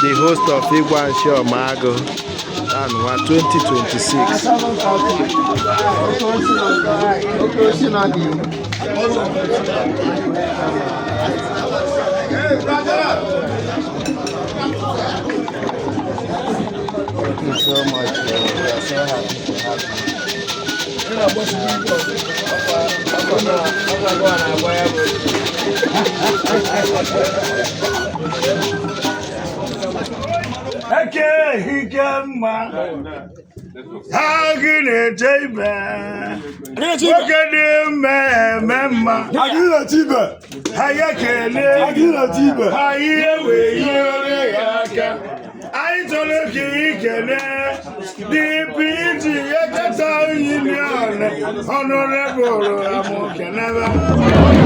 The host of Igwanshi Omago and 2026. Thank you so much. We are so happy to have Okay, he can how can it take back? Look at him, mamma. I do not even. How you can, I do not even. How you I told you can. The PG, that's how you know. Honorable, I'm never.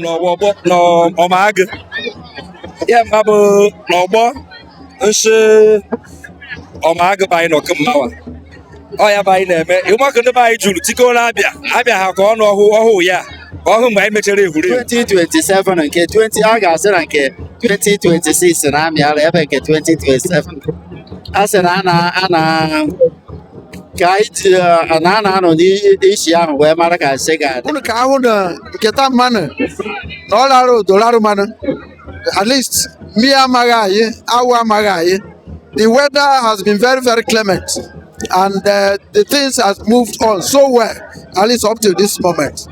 n'ọgbọ ya ma bụ n'ọgbọ nshi ọma agụba anyị nọ kemgbe ọ ya bụ anyị na-eme ụmụaka ndị be anyị juru tikola abịa ha ka ọnụ ọhụụ ya ka ọhụ mgbe anyị mechara egwuregwu 2027 nke 20 a ga-asị na nke 2026 na-amịara ebe nke 2027 a sị na ka anyị ji na a na-anọ n'isi ahụ wee mara ka nsị ga-adị. Unu ka ahụ na nketa mmanụ na ọ lara odo larụ mmanụ at least mmiri amaghị anyị awụ amaghị anyị. The weather has been very, very clement and the things has moved on so well, at least up to this moment.